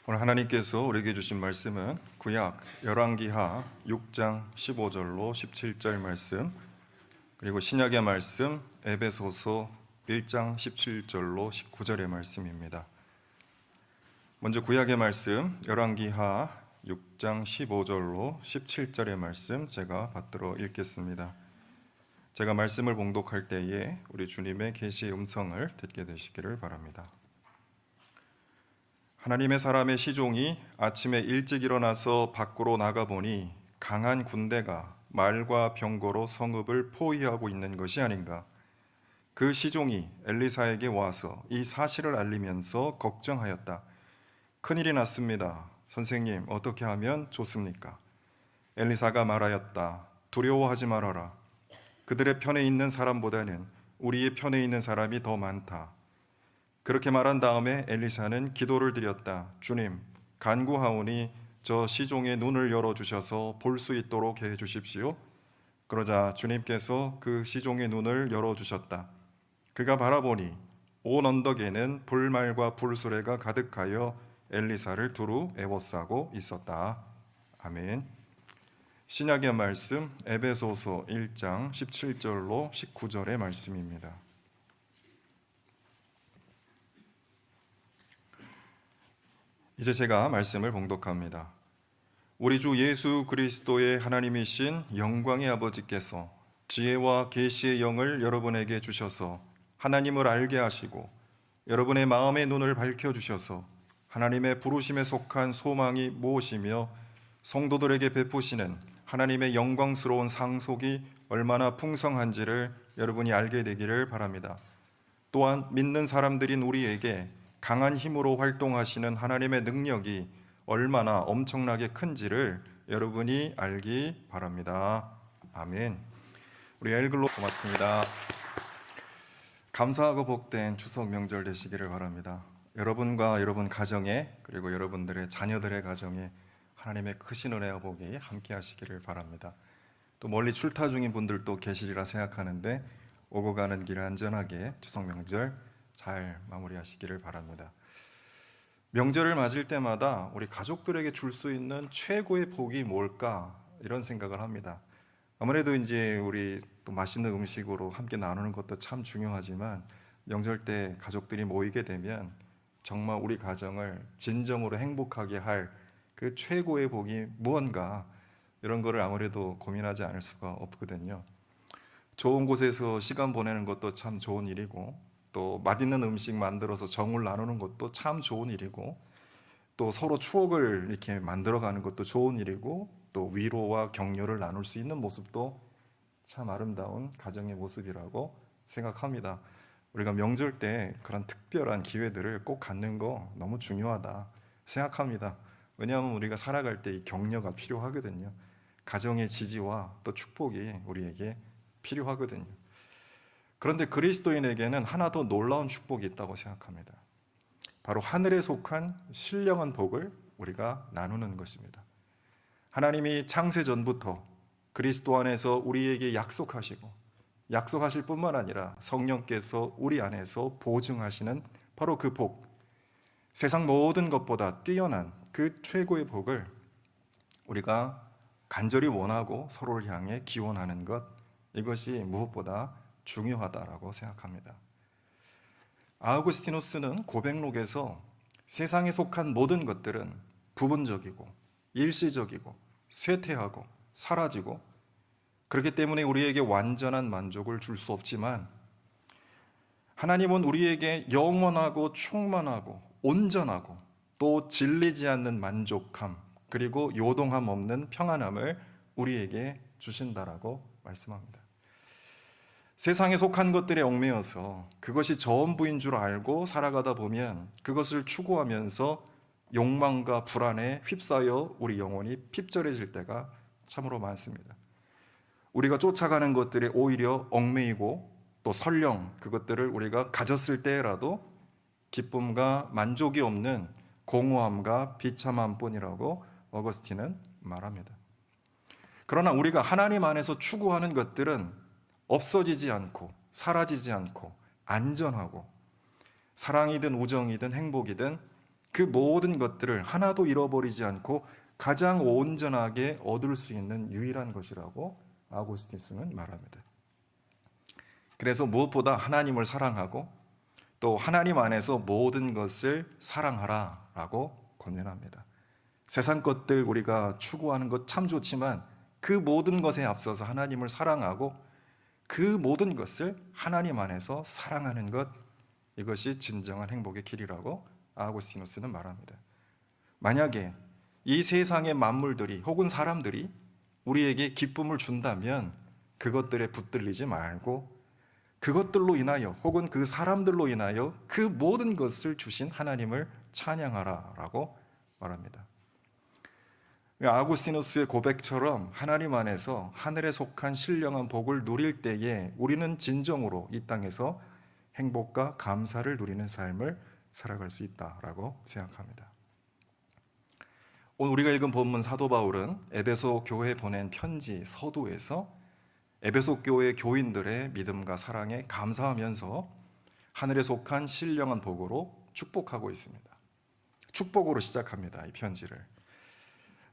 오늘 하나님께서 우리에게 주신 말씀은 구약 열왕기하 6장 15절로 17절 말씀, 그리고 신약의 말씀 에베소서 1장 17절로 19절의 말씀입니다. 먼저 구약의 말씀 열왕기하 6장 15절로 17절의 말씀 제가 받들어 읽겠습니다. 제가 말씀을 봉독할 때에 우리 주님의 계시의 음성을 듣게 되시기를 바랍니다. 하나님의 사람의 시종이 아침에 일찍 일어나서 밖으로 나가보니 강한 군대가 말과 병거로 성읍을 포위하고 있는 것이 아닌가. 그 시종이 엘리사에게 와서 이 사실을 알리면서 걱정하였다. 큰일이 났습니다. 선생님, 어떻게 하면 좋습니까? 엘리사가 말하였다. 두려워하지 말아라. 그들의 편에 있는 사람보다는 우리의 편에 있는 사람이 더 많다. 그렇게 말한 다음에 엘리사는 기도를 드렸다. 주님, 간구하오니 저 시종의 눈을 열어주셔서 볼 수 있도록 해 주십시오. 그러자 주님께서 그 시종의 눈을 열어주셨다. 그가 바라보니 온 언덕에는 불말과 불수레가 가득하여 엘리사를 두루 에워싸고 있었다. 아멘. 신약의 말씀 에베소서 1장 17절로 19절의 말씀입니다. 이제 제가 말씀을 봉독합니다. 우리 주 예수 그리스도의 하나님이신 영광의 아버지께서 지혜와 계시의 영을 여러분에게 주셔서 하나님을 알게 하시고 여러분의 마음의 눈을 밝혀주셔서 하나님의 부르심에 속한 소망이 무엇이며 성도들에게 베푸시는 하나님의 영광스러운 상속이 얼마나 풍성한지를 여러분이 알게 되기를 바랍니다. 또한 믿는 사람들인 우리에게 강한 힘으로 활동하시는 하나님의 능력이 얼마나 엄청나게 큰지를 여러분이 알기 바랍니다. 아멘. 우리 엘글로 고맙습니다. 감사하고 복된 추석 명절 되시기를 바랍니다. 여러분과 여러분 가정에, 그리고 여러분들의 자녀들의 가정에 하나님의 크신 은혜와 복이 함께 하시기를 바랍니다. 또 멀리 출타 중인 분들도 계시리라 생각하는데 오고 가는 길 안전하게 추석 명절 잘 마무리하시기를 바랍니다. 명절을 맞을 때마다 우리 가족들에게 줄 수 있는 최고의 복이 뭘까 이런 생각을 합니다. 아무래도 이제 우리 또 맛있는 음식으로 함께 나누는 것도 참 중요하지만 명절 때 가족들이 모이게 되면 정말 우리 가정을 진정으로 행복하게 할 그 최고의 복이 무언가, 이런 거를 아무래도 고민하지 않을 수가 없거든요. 좋은 곳에서 시간 보내는 것도 참 좋은 일이고, 또 맛있는 음식 만들어서 정을 나누는 것도 참 좋은 일이고, 또 서로 추억을 이렇게 만들어가는 것도 좋은 일이고, 또 위로와 격려를 나눌 수 있는 모습도 참 아름다운 가정의 모습이라고 생각합니다. 우리가 명절 때 그런 특별한 기회들을 꼭 갖는 거 너무 중요하다 생각합니다. 왜냐하면 우리가 살아갈 때 이 격려가 필요하거든요. 가정의 지지와 또 축복이 우리에게 필요하거든요. 그런데 그리스도인에게는 하나 더 놀라운 축복이 있다고 생각합니다. 바로 하늘에 속한 신령한 복을 우리가 나누는 것입니다. 하나님이 창세 전부터 그리스도 안에서 우리에게 약속하시고, 약속하실 뿐만 아니라 성령께서 우리 안에서 보증하시는 바로 그 복, 세상 모든 것보다 뛰어난 그 최고의 복을 우리가 간절히 원하고 서로를 향해 기원하는 것, 이것이 무엇보다 중요하다라고 생각합니다. 아우구스티누스는 고백록에서 세상에 속한 모든 것들은 부분적이고 일시적이고 쇠퇴하고 사라지고, 그렇기 때문에 우리에게 완전한 만족을 줄 수 없지만 하나님은 우리에게 영원하고 충만하고 온전하고 또 질리지 않는 만족함, 그리고 요동함 없는 평안함을 우리에게 주신다라고 말씀합니다. 세상에 속한 것들에 얽매여서 그것이 전부인 줄 알고 살아가다 보면 그것을 추구하면서 욕망과 불안에 휩싸여 우리 영혼이 핍절해질 때가 참으로 많습니다. 우리가 쫓아가는 것들에 오히려 얽매이고, 또 설령 그것들을 우리가 가졌을 때라도 기쁨과 만족이 없는 공허함과 비참함뿐이라고 어거스틴은 말합니다. 그러나 우리가 하나님 안에서 추구하는 것들은 없어지지 않고 사라지지 않고 안전하고, 사랑이든 우정이든 행복이든 그 모든 것들을 하나도 잃어버리지 않고 가장 온전하게 얻을 수 있는 유일한 것이라고 아우구스티누스는 말합니다. 그래서 무엇보다 하나님을 사랑하고 또 하나님 안에서 모든 것을 사랑하라라고 권면합니다. 세상 것들 우리가 추구하는 것 참 좋지만 그 모든 것에 앞서서 하나님을 사랑하고 그 모든 것을 하나님 안에서 사랑하는 것, 이것이 진정한 행복의 길이라고 아우구스티누스는 말합니다. 만약에 이 세상의 만물들이 혹은 사람들이 우리에게 기쁨을 준다면 그것들에 붙들리지 말고 그것들로 인하여 혹은 그 사람들로 인하여 그 모든 것을 주신 하나님을 찬양하라라고 말합니다. 아구스티누스의 고백처럼 하나님 안에서 하늘에 속한 신령한 복을 누릴 때에 우리는 진정으로 이 땅에서 행복과 감사를 누리는 삶을 살아갈 수 있다라고 생각합니다. 오늘 우리가 읽은 본문 사도 바울은 에베소 교회에 보낸 편지 서두에서 에베소 교회 교인들의 믿음과 사랑에 감사하면서 하늘에 속한 신령한 복으로 축복하고 있습니다. 축복으로 시작합니다, 이 편지를.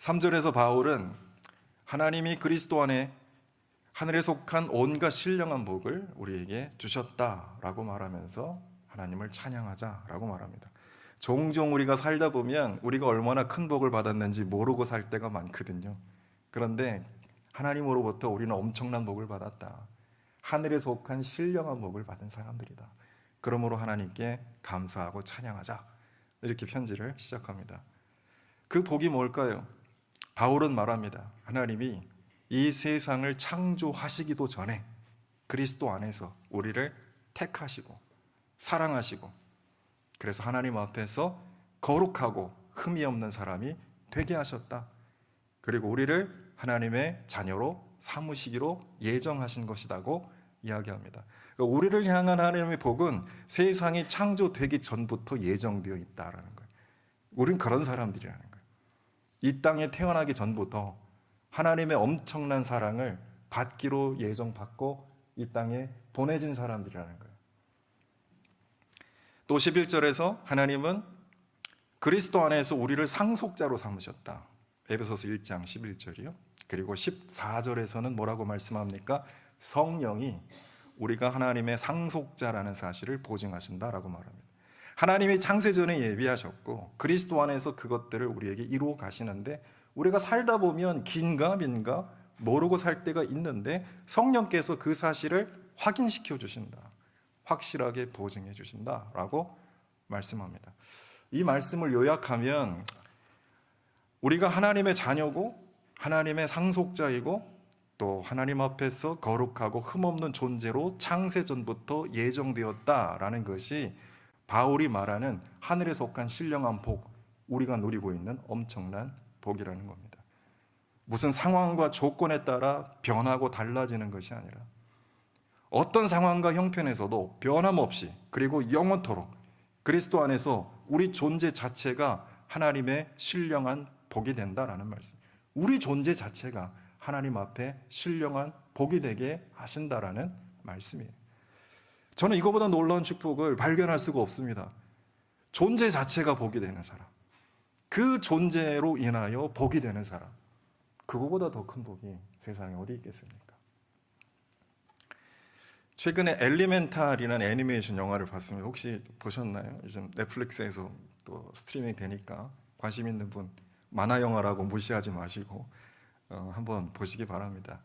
3절에서 바울은 하나님이 그리스도 안에 하늘에 속한 온갖 신령한 복을 우리에게 주셨다라고 말하면서 하나님을 찬양하자라고 말합니다. 종종 우리가 살다 보면 우리가 얼마나 큰 복을 받았는지 모르고 살 때가 많거든요. 그런데 하나님으로부터 우리는 엄청난 복을 받았다. 하늘에 속한 신령한 복을 받은 사람들이다. 그러므로 하나님께 감사하고 찬양하자. 이렇게 편지를 시작합니다. 그 복이 뭘까요? 바울은 말합니다. 하나님이 이 세상을 창조하시기도 전에 그리스도 안에서 우리를 택하시고 사랑하시고 그래서 하나님 앞에서 거룩하고 흠이 없는 사람이 되게 하셨다. 그리고 우리를 하나님의 자녀로 삼으시기로 예정하신 것이라고 이야기합니다. 그러니까 우리를 향한 하나님의 복은 세상이 창조되기 전부터 예정되어 있다라는 거예요. 우린 그런 사람들이라는 거예요. 이 땅에 태어나기 전부터 하나님의 엄청난 사랑을 받기로 예정받고 이 땅에 보내진 사람들이라는 거예요. 또 11절에서 하나님은 그리스도 안에서 우리를 상속자로 삼으셨다. 에베소서 1장 11절이요. 그리고 14절에서는 뭐라고 말씀합니까? 성령이 우리가 하나님의 상속자라는 사실을 보증하신다라고 말합니다. 하나님이 창세전에 예비하셨고 그리스도 안에서 그것들을 우리에게 이루어 가시는데 우리가 살다 보면 긴가 민가 모르고 살 때가 있는데 성령께서 그 사실을 확인시켜 주신다. 확실하게 보증해 주신다라고 말씀합니다. 이 말씀을 요약하면 우리가 하나님의 자녀고 하나님의 상속자이고 또 하나님 앞에서 거룩하고 흠없는 존재로 창세전부터 예정되었다라는 것이 바울이 말하는 하늘에 속한 신령한 복, 우리가 누리고 있는 엄청난 복이라는 겁니다. 무슨 상황과 조건에 따라 변하고 달라지는 것이 아니라 어떤 상황과 형편에서도 변함없이 그리고 영원토록 그리스도 안에서 우리 존재 자체가 하나님의 신령한 복이 된다라는 말씀. 우리 존재 자체가 하나님 앞에 신령한 복이 되게 하신다라는 말씀이에요. 저는 이거보다 놀라운 축복을 발견할 수가 없습니다. 존재 자체가 복이 되는 사람, 그 존재로 인하여 복이 되는 사람, 그거보다 더 큰 복이 세상에 어디 있겠습니까? 최근에 엘리멘탈이라는 애니메이션 영화를 봤습니다. 혹시 보셨나요? 요즘 넷플릭스에서 또 스트리밍 되니까 관심 있는 분 만화 영화라고 무시하지 마시고 한번 보시기 바랍니다.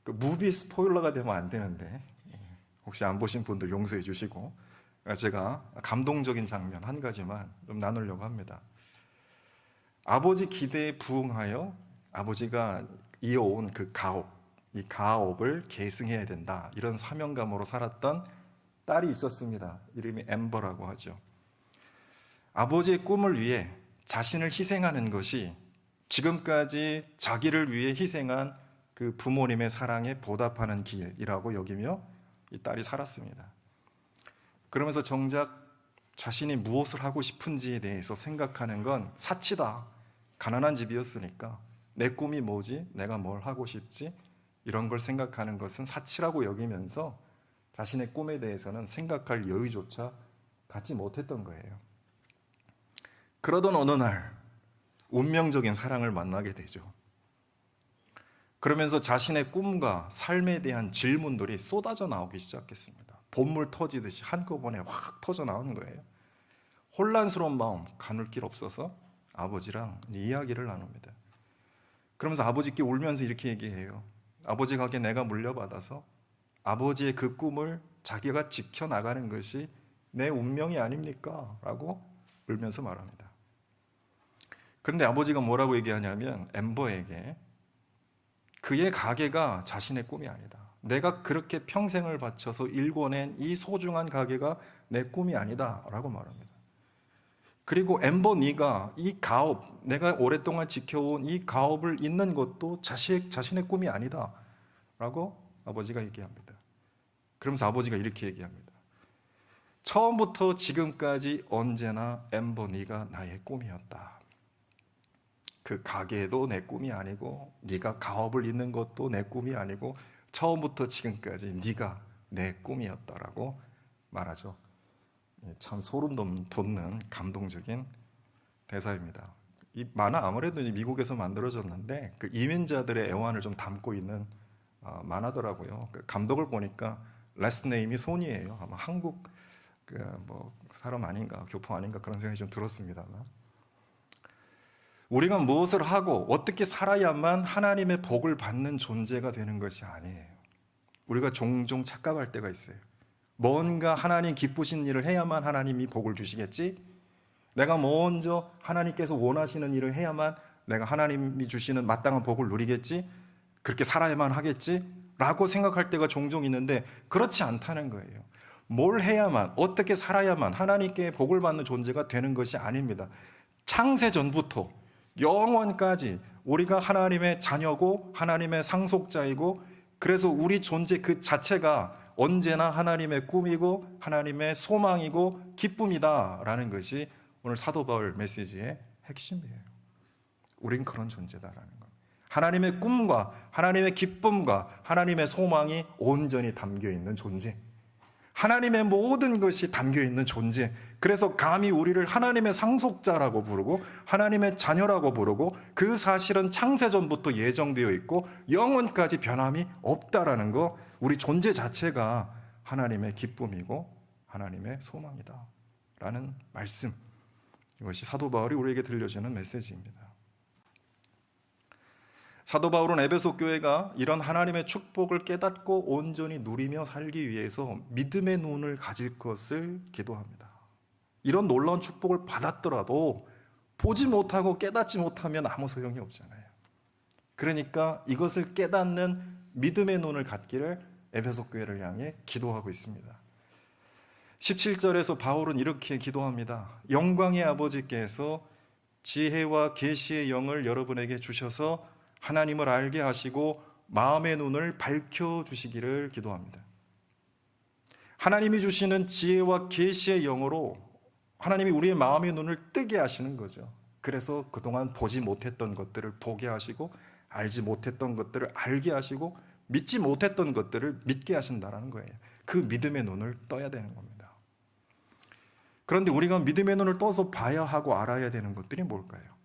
그 무비 스포일러가 되면 안 되는데 혹시 안 보신 분들 용서해 주시고 제가 감동적인 장면 한 가지만 좀 나누려고 합니다. 아버지 기대에 부응하여 아버지가 이어온 그 가업, 이 가업을 계승해야 된다, 이런 사명감으로 살았던 딸이 있었습니다. 이름이 엠버라고 하죠. 아버지의 꿈을 위해 자신을 희생하는 것이 지금까지 자기를 위해 희생한 그 부모님의 사랑에 보답하는 길이라고 여기며 이 딸이 살았습니다. 그러면서 정작 자신이 무엇을 하고 싶은지에 대해서 생각하는 건 사치다. 가난한 집이었으니까 내 꿈이 뭐지? 내가 뭘 하고 싶지? 이런 걸 생각하는 것은 사치라고 여기면서 자신의 꿈에 대해서는 생각할 여유조차 갖지 못했던 거예요. 그러던 어느 날 운명적인 사랑을 만나게 되죠. 그러면서 자신의 꿈과 삶에 대한 질문들이 쏟아져 나오기 시작했습니다. 봇물 터지듯이 한꺼번에 확 터져 나오는 거예요. 혼란스러운 마음 가눌 길 없어서 아버지랑 이야기를 나눕니다. 그러면서 아버지께 울면서 이렇게 얘기해요. 아버지 가게 내가 물려받아서 아버지의 그 꿈을 자기가 지켜나가는 것이 내 운명이 아닙니까? 라고 울면서 말합니다. 그런데 아버지가 뭐라고 얘기하냐면 엠버에게 그의 가게가 자신의 꿈이 아니다. 내가 그렇게 평생을 바쳐서 일궈낸 이 소중한 가게가 내 꿈이 아니다 라고 말합니다. 그리고 엠버 네가 이 가업, 내가 오랫동안 지켜온 이 가업을 잇는 것도 자신의 꿈이 아니다 라고 아버지가 얘기합니다. 그러면서 아버지가 이렇게 얘기합니다. 처음부터 지금까지 언제나 엠버 네가 나의 꿈이었다. 그 가게도 내 꿈이 아니고 네가 가업을 잇는 것도 내 꿈이 아니고 처음부터 지금까지 네가 내 꿈이었다라고 말하죠. 참 소름 돋는 감동적인 대사입니다. 이 만화 아무래도 미국에서 만들어졌는데 그 이민자들의 애환을 좀 담고 있는 만화더라고요. 그 감독을 보니까 라스트 네임이 손이에요. 아마 한국 뭐 사람 아닌가, 교포 아닌가 그런 생각이 좀 들었습니다만, 우리가 무엇을 하고 어떻게 살아야만 하나님의 복을 받는 존재가 되는 것이 아니에요. 우리가 종종 착각할 때가 있어요. 뭔가 하나님 기쁘신 일을 해야만 하나님이 복을 주시겠지? 내가 먼저 하나님께서 원하시는 일을 해야만 내가 하나님이 주시는 마땅한 복을 누리겠지? 그렇게 살아야만 하겠지? 라고 생각할 때가 종종 있는데 그렇지 않다는 거예요. 뭘 해야만, 어떻게 살아야만 하나님께 복을 받는 존재가 되는 것이 아닙니다. 창세 전부터 영원까지 우리가 하나님의 자녀고 하나님의 상속자이고, 그래서 우리 존재 그 자체가 언제나 하나님의 꿈이고 하나님의 소망이고 기쁨이다라는 것이 오늘 사도 바울 메시지의 핵심이에요. 우린 그런 존재다라는 것. 하나님의 꿈과 하나님의 기쁨과 하나님의 소망이 온전히 담겨 있는 존재, 하나님의 모든 것이 담겨 있는 존재. 그래서 감히 우리를 하나님의 상속자라고 부르고 하나님의 자녀라고 부르고, 그 사실은 창세전부터 예정되어 있고 영원까지 변함이 없다라는 거, 우리 존재 자체가 하나님의 기쁨이고 하나님의 소망이다 라는 말씀, 이것이 사도 바울이 우리에게 들려주는 메시지입니다. 사도 바울은 에베소 교회가 이런 하나님의 축복을 깨닫고 온전히 누리며 살기 위해서 믿음의 눈을 가질 것을 기도합니다. 이런 놀라운 축복을 받았더라도 보지 못하고 깨닫지 못하면 아무 소용이 없잖아요. 그러니까 이것을 깨닫는 믿음의 눈을 갖기를 에베소 교회를 향해 기도하고 있습니다. 17절에서 바울은 이렇게 기도합니다. 영광의 아버지께서 지혜와 계시의 영을 여러분에게 주셔서 하나님을 알게 하시고 마음의 눈을 밝혀주시기를 기도합니다. 하나님이 주시는 지혜와 계시의 영으로 하나님이 우리의 마음의 눈을 뜨게 하시는 거죠. 그래서 그동안 보지 못했던 것들을 보게 하시고, 알지 못했던 것들을 알게 하시고, 믿지 못했던 것들을 믿게 하신다는 거예요. 그 믿음의 눈을 떠야 되는 겁니다. 그런데 우리가 믿음의 눈을 떠서 봐야 하고 알아야 되는 것들이 뭘까요?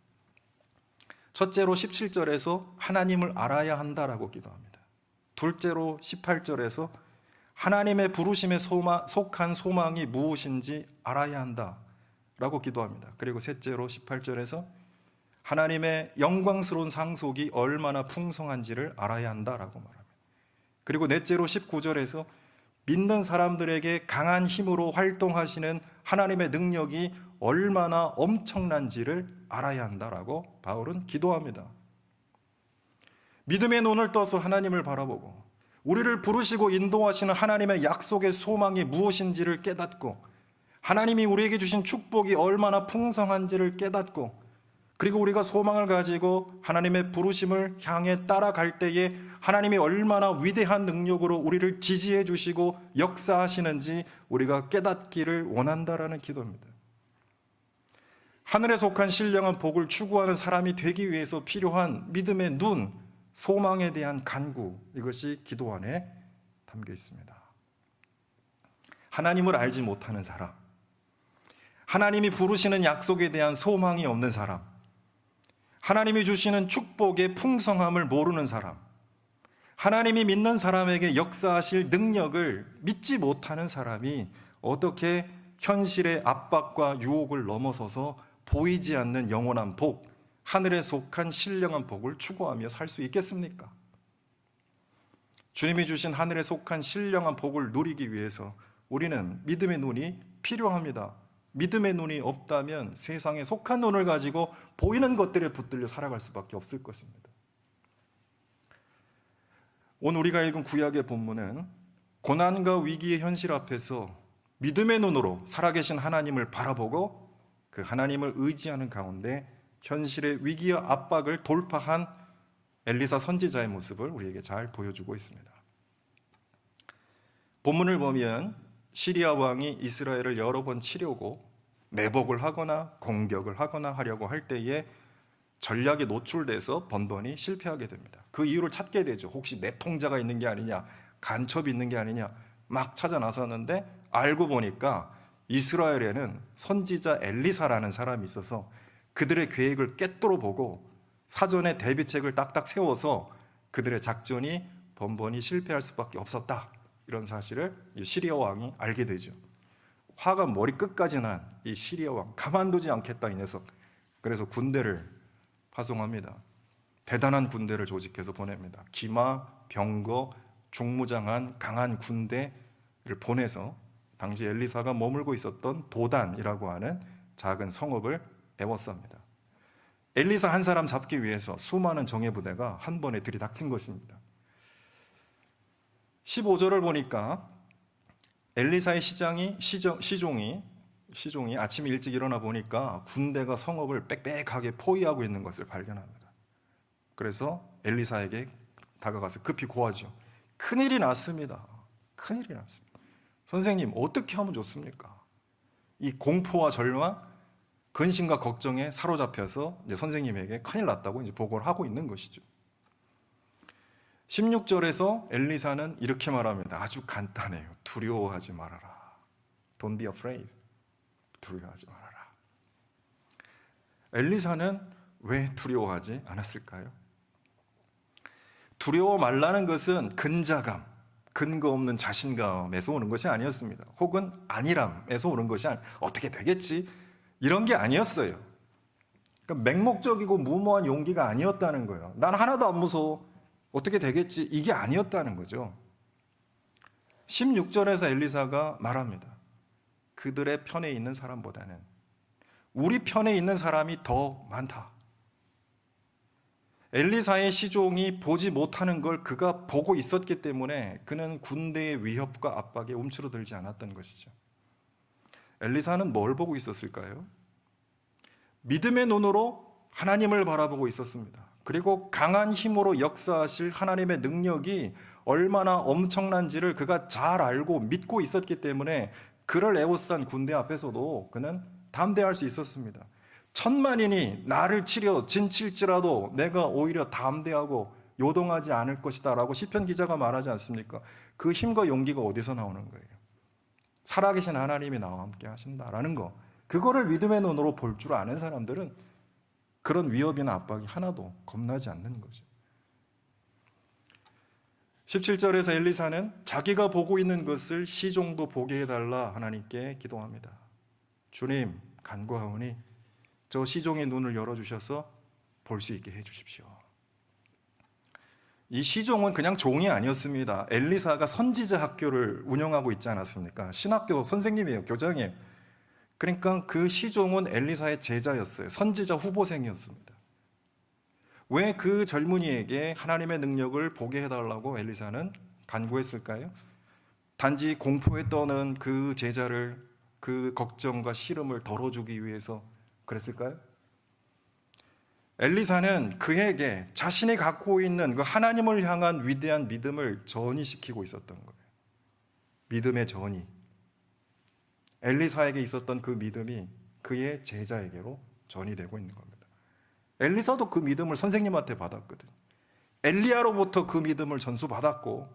첫째로 17절에서 하나님을 알아야 한다라고 기도합니다. 둘째로 18절에서 하나님의 부르심에 속한 소망이 무엇인지 알아야 한다라고 기도합니다. 그리고 셋째로 18절에서 하나님의 영광스러운 상속이 얼마나 풍성한지를 알아야 한다라고 말합니다. 그리고 넷째로 19절에서 믿는 사람들에게 강한 힘으로 활동하시는 하나님의 능력이 얼마나 엄청난지를 알아야 한다라고 바울은 기도합니다. 믿음의 눈을 떠서 하나님을 바라보고 우리를 부르시고 인도하시는 하나님의 약속의 소망이 무엇인지를 깨닫고, 하나님이 우리에게 주신 축복이 얼마나 풍성한지를 깨닫고, 그리고 우리가 소망을 가지고 하나님의 부르심을 향해 따라갈 때에 하나님이 얼마나 위대한 능력으로 우리를 지지해 주시고 역사하시는지 우리가 깨닫기를 원한다라는 기도입니다. 하늘에 속한 신령한 복을 추구하는 사람이 되기 위해서 필요한 믿음의 눈, 소망에 대한 간구, 이것이 기도 안에 담겨 있습니다. 하나님을 알지 못하는 사람, 하나님이 부르시는 약속에 대한 소망이 없는 사람, 하나님이 주시는 축복의 풍성함을 모르는 사람, 하나님이 믿는 사람에게 역사하실 능력을 믿지 못하는 사람이 어떻게 현실의 압박과 유혹을 넘어서서 보이지 않는 영원한 복, 하늘에 속한 신령한 복을 추구하며 살 수 있겠습니까? 주님이 주신 하늘에 속한 신령한 복을 누리기 위해서 우리는 믿음의 눈이 필요합니다. 믿음의 눈이 없다면 세상에 속한 눈을 가지고 보이는 것들에 붙들려 살아갈 수밖에 없을 것입니다. 오늘 우리가 읽은 구약의 본문은 고난과 위기의 현실 앞에서 믿음의 눈으로 살아계신 하나님을 바라보고 그 하나님을 의지하는 가운데 현실의 위기와 압박을 돌파한 엘리사 선지자의 모습을 우리에게 잘 보여주고 있습니다. 본문을 보면 시리아 왕이 이스라엘을 여러 번 치려고 매복을 하거나 공격을 하거나 하려고 할 때에 전략에 노출돼서 번번이 실패하게 됩니다. 그 이유를 찾게 되죠. 혹시 내통자가 있는 게 아니냐, 간첩이 있는 게 아니냐 막 찾아 나섰는데 알고 보니까 이스라엘에는 선지자 엘리사라는 사람이 있어서 그들의 계획을 꿰뚫어 보고 사전에 대비책을 딱딱 세워서 그들의 작전이 번번이 실패할 수밖에 없었다. 이런 사실을 시리아 왕이 알게 되죠. 화가 머리 끝까지 난 이 시리아 왕, 가만두지 않겠다 이 녀석. 그래서 군대를 파송합니다. 대단한 군대를 조직해서 보냅니다. 기마, 병거, 중무장한 강한 군대를 보내서 당시 엘리사가 머물고 있었던 도단이라고 하는 작은 성읍을 에워쌉니다. 엘리사 한 사람 잡기 위해서 수많은 정예부대가 한 번에 들이닥친 것입니다. 15절을 보니까 엘리사의 시종이 아침에 일찍 일어나 보니까 군대가 성읍을 빽빽하게 포위하고 있는 것을 발견합니다. 그래서 엘리사에게 다가가서 급히 고하죠. 큰일이 났습니다. 큰일이 났습니다. 선생님, 어떻게 하면 좋습니까? 이 공포와 절망, 근심과 걱정에 사로잡혀서 이제 선생님에게 큰일 났다고 이제 보고를 하고 있는 것이죠. 16절에서 엘리사는 이렇게 말합니다. 아주 간단해요. 두려워하지 말아라. Don't be afraid. 두려워하지 말아라. 엘리사는 왜 두려워하지 않았을까요? 두려워 말라는 것은 근자감, 근거 없는 자신감에서 오는 것이 아니었습니다. 혹은 안일함에서 오는 것이 어떻게 되겠지? 이런 게 아니었어요. 그러니까 맹목적이고 무모한 용기가 아니었다는 거예요. 난 하나도 안 무서워. 어떻게 되겠지? 이게 아니었다는 거죠. 16절에서 엘리사가 말합니다. 그들의 편에 있는 사람보다는 우리 편에 있는 사람이 더 많다. 엘리사의 시종이 보지 못하는 걸 그가 보고 있었기 때문에 그는 군대의 위협과 압박에 움츠러들지 않았던 것이죠. 엘리사는 뭘 보고 있었을까요? 믿음의 눈으로 하나님을 바라보고 있었습니다. 그리고 강한 힘으로 역사하실 하나님의 능력이 얼마나 엄청난지를 그가 잘 알고 믿고 있었기 때문에 그를 에워싼 군대 앞에서도 그는 담대할 수 있었습니다. 천만인이 나를 치려 진칠지라도 내가 오히려 담대하고 요동하지 않을 것이다 라고 시편 기자가 말하지 않습니까? 그 힘과 용기가 어디서 나오는 거예요? 살아계신 하나님이 나와 함께 하신다라는 거, 그거를 믿음의 눈으로 볼 줄 아는 사람들은 그런 위협이나 압박이 하나도 겁나지 않는 거죠. 17절에서 엘리사는 자기가 보고 있는 것을 시종도 보게 해달라 하나님께 기도합니다. 주님, 간구하오니 저 시종의 눈을 열어주셔서 볼 수 있게 해주십시오. 이 시종은 그냥 종이 아니었습니다. 엘리사가 선지자 학교를 운영하고 있지 않았습니까? 신학교 선생님이에요, 교장이에요. 그러니까 그 시종은 엘리사의 제자였어요. 선지자 후보생이었습니다. 왜 그 젊은이에게 하나님의 능력을 보게 해달라고 엘리사는 간구했을까요? 단지 공포에 떠는 그 제자를 그 걱정과 시름을 덜어주기 위해서 그랬을까요? 엘리사는 그에게 자신이 갖고 있는 그 하나님을 향한 위대한 믿음을 전이시키고 있었던 거예요. 믿음의 전이. 엘리사에게 있었던 그 믿음이 그의 제자에게로 전이되고 있는 겁니다. 엘리사도 그 믿음을 선생님한테 받았거든요. 엘리야로부터 그 믿음을 전수받았고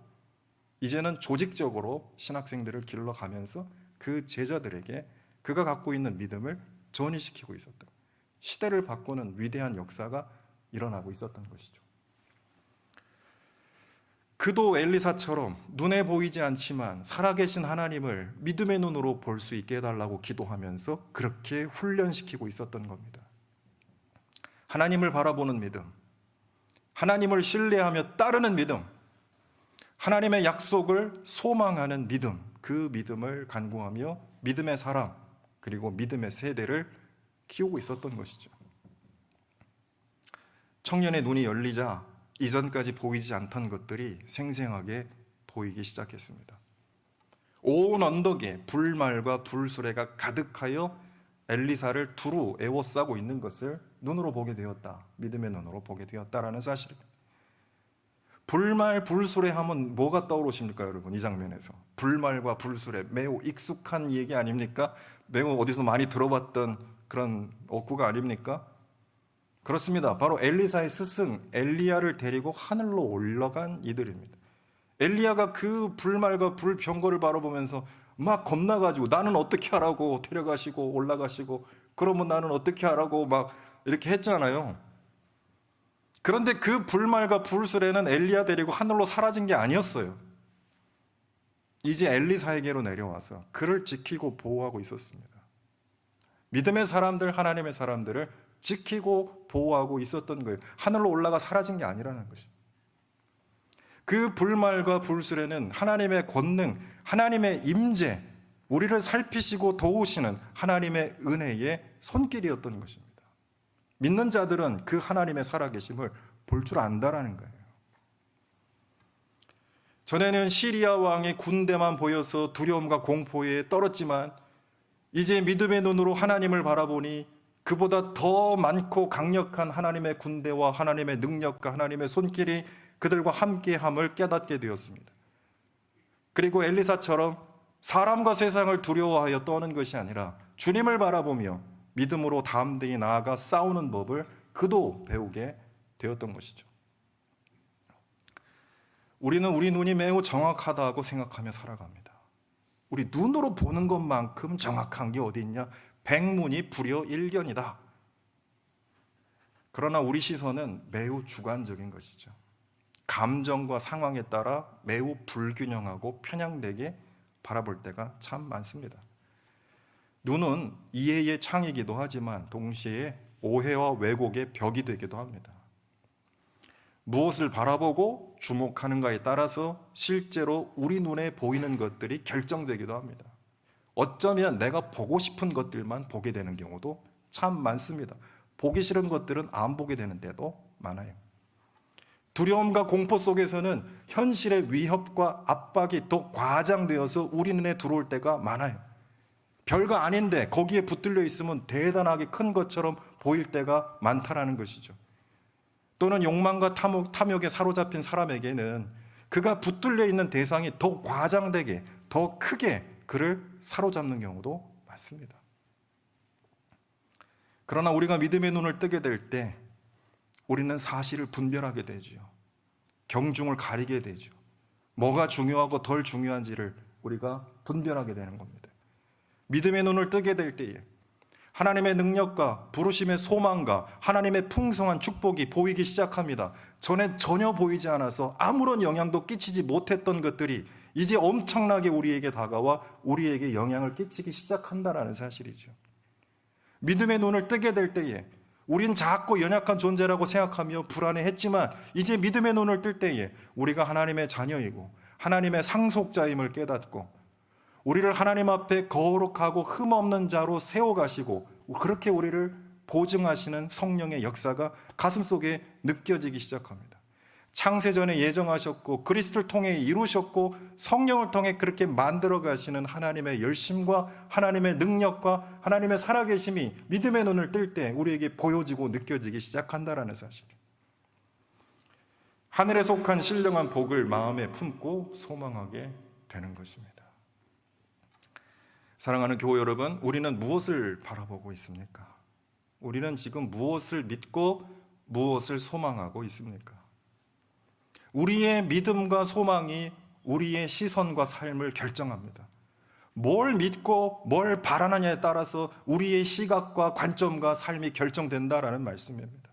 이제는 조직적으로 신학생들을 길러가면서 그 제자들에게 그가 갖고 있는 믿음을 전이시키고 있었다. 시대를 바꾸는 위대한 역사가 일어나고 있었던 것이죠. 그도 엘리사처럼 눈에 보이지 않지만 살아계신 하나님을 믿음의 눈으로 볼 수 있게 해달라고 기도하면서 그렇게 훈련시키고 있었던 겁니다. 하나님을 바라보는 믿음, 하나님을 신뢰하며 따르는 믿음, 하나님의 약속을 소망하는 믿음, 그 믿음을 간구하며 믿음의 사람 그리고 믿음의 세대를 키우고 있었던 것이죠. 청년의 눈이 열리자 이전까지 보이지 않던 것들이 생생하게 보이기 시작했습니다. 온 언덕에 불말과 불수레가 가득하여 엘리사를 두루 에워싸고 있는 것을 눈으로 보게 되었다. 믿음의 눈으로 보게 되었다라는 사실입니다. 불말, 불수레 하면 뭐가 떠오르십니까, 여러분? 이 장면에서 불말과 불수레, 매우 익숙한 얘기 아닙니까? 매우 어디서 많이 들어봤던 그런 어구가 아닙니까? 그렇습니다. 바로 엘리사의 스승 엘리야를 데리고 하늘로 올라간 이들입니다. 엘리야가 그 불말과 불병거를 바라보면서 막 겁나가지고 나는 어떻게 하라고 데려가시고 올라가시고 그러면 나는 어떻게 하라고 막 이렇게 했잖아요. 그런데 그 불말과 불수레는 엘리야 데리고 하늘로 사라진 게 아니었어요. 이제 엘리사에게로 내려와서 그를 지키고 보호하고 있었습니다. 믿음의 사람들, 하나님의 사람들을 지키고 보호하고 있었던 거예요. 하늘로 올라가 사라진 게 아니라는 것이죠. 그 불말과 불수레는 하나님의 권능, 하나님의 임재, 우리를 살피시고 도우시는 하나님의 은혜의 손길이었던 것입니다. 믿는 자들은 그 하나님의 살아계심을 볼 줄 안다라는 거예요. 전에는 시리아 왕의 군대만 보여서 두려움과 공포에 떨었지만 이제 믿음의 눈으로 하나님을 바라보니 그보다 더 많고 강력한 하나님의 군대와 하나님의 능력과 하나님의 손길이 그들과 함께함을 깨닫게 되었습니다. 그리고 엘리사처럼 사람과 세상을 두려워하여 떠는 것이 아니라 주님을 바라보며 믿음으로 담대히 나아가 싸우는 법을 그도 배우게 되었던 것이죠. 우리는 우리 눈이 매우 정확하다고 생각하며 살아갑니다. 우리 눈으로 보는 것만큼 정확한 게 어디 있냐? 백문이 불여 일견이다. 그러나 우리 시선은 매우 주관적인 것이죠. 감정과 상황에 따라 매우 불균형하고 편향되게 바라볼 때가 참 많습니다. 눈은 이해의 창이기도 하지만 동시에 오해와 왜곡의 벽이 되기도 합니다. 무엇을 바라보고 주목하는가에 따라서 실제로 우리 눈에 보이는 것들이 결정되기도 합니다. 어쩌면 내가 보고 싶은 것들만 보게 되는 경우도 참 많습니다. 보기 싫은 것들은 안 보게 되는 데도 많아요. 두려움과 공포 속에서는 현실의 위협과 압박이 더 과장되어서 우리 눈에 들어올 때가 많아요. 별거 아닌데 거기에 붙들려 있으면 대단하게 큰 것처럼 보일 때가 많다라는 것이죠. 또는 욕망과 탐욕에 사로잡힌 사람에게는 그가 붙들려 있는 대상이 더 과장되게, 더 크게 그를 사로잡는 경우도 많습니다. 그러나 우리가 믿음의 눈을 뜨게 될 때 우리는 사실을 분별하게 되죠. 경중을 가리게 되죠. 뭐가 중요하고 덜 중요한지를 우리가 분별하게 되는 겁니다. 믿음의 눈을 뜨게 될 때에 하나님의 능력과 부르심의 소망과 하나님의 풍성한 축복이 보이기 시작합니다. 전에 전혀 보이지 않아서 아무런 영향도 끼치지 못했던 것들이 이제 엄청나게 우리에게 다가와 우리에게 영향을 끼치기 시작한다는 사실이죠. 믿음의 눈을 뜨게 될 때에 우린 작고 연약한 존재라고 생각하며 불안해했지만 이제 믿음의 눈을 뜰 때에 우리가 하나님의 자녀이고 하나님의 상속자임을 깨닫고 우리를 하나님 앞에 거룩하고 흠없는 자로 세워가시고 그렇게 우리를 보증하시는 성령의 역사가 가슴속에 느껴지기 시작합니다. 창세전에 예정하셨고 그리스도를 통해 이루셨고 성령을 통해 그렇게 만들어 가시는 하나님의 열심과 하나님의 능력과 하나님의 살아계심이 믿음의 눈을 뜰 때 우리에게 보여지고 느껴지기 시작한다는 사실. 하늘에 속한 신령한 복을 마음에 품고 소망하게 되는 것입니다. 사랑하는 교회 여러분, 우리는 무엇을 바라보고 있습니까? 우리는 지금 무엇을 믿고 무엇을 소망하고 있습니까? 우리의 믿음과 소망이 우리의 시선과 삶을 결정합니다. 뭘 믿고 뭘 바라느냐에 따라서 우리의 시각과 관점과 삶이 결정된다라는 말씀입니다.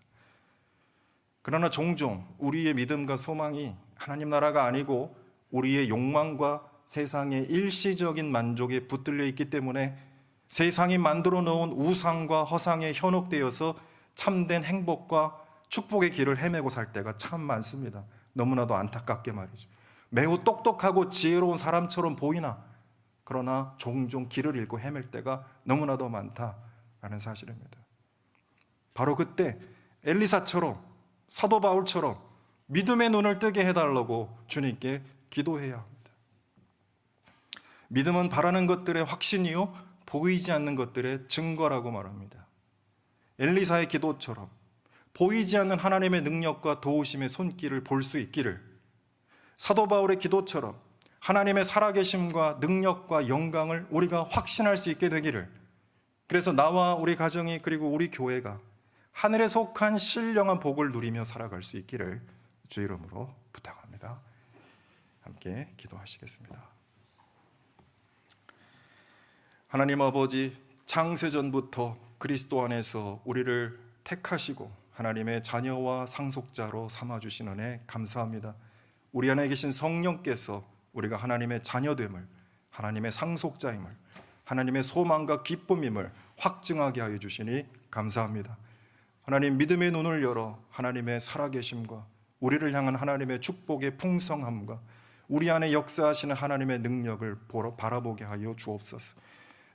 그러나 종종 우리의 믿음과 소망이 하나님 나라가 아니고 우리의 욕망과 세상의 일시적인 만족에 붙들려 있기 때문에 세상이 만들어 놓은 우상과 허상에 현혹되어서 참된 행복과 축복의 길을 헤매고 살 때가 참 많습니다. 너무나도 안타깝게 말이죠. 매우 똑똑하고 지혜로운 사람처럼 보이나 그러나 종종 길을 잃고 헤맬 때가 너무나도 많다라는 사실입니다. 바로 그때 엘리사처럼 사도 바울처럼 믿음의 눈을 뜨게 해달라고 주님께 기도해야 합니다. 믿음은 바라는 것들의 확신이요 보이지 않는 것들의 증거라고 말합니다. 엘리사의 기도처럼 보이지 않는 하나님의 능력과 도우심의 손길을 볼 수 있기를, 사도 바울의 기도처럼 하나님의 살아계심과 능력과 영광을 우리가 확신할 수 있게 되기를, 그래서 나와 우리 가정이 그리고 우리 교회가 하늘에 속한 신령한 복을 누리며 살아갈 수 있기를 주 이름으로 부탁합니다. 함께 기도하시겠습니다. 하나님 아버지, 창세전부터 그리스도 안에서 우리를 택하시고 하나님의 자녀와 상속자로 삼아주신 은혜 감사합니다. 우리 안에 계신 성령께서 우리가 하나님의 자녀됨을, 하나님의 상속자임을, 하나님의 소망과 기쁨임을 확증하게 하여 주시니 감사합니다. 하나님, 믿음의 눈을 열어 하나님의 살아계심과 우리를 향한 하나님의 축복의 풍성함과 우리 안에 역사하시는 하나님의 능력을 바라보게 하여 주옵소서.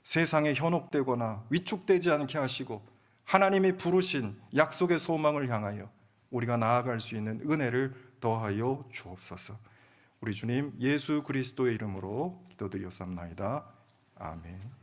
세상에 현혹되거나 위축되지 않게 하시고 하나님이 부르신 약속의 소망을 향하여 우리가 나아갈 수 있는 은혜를 더하여 주옵소서. 우리 주님 예수 그리스도의 이름으로 기도드렸사옵나이다. 아멘.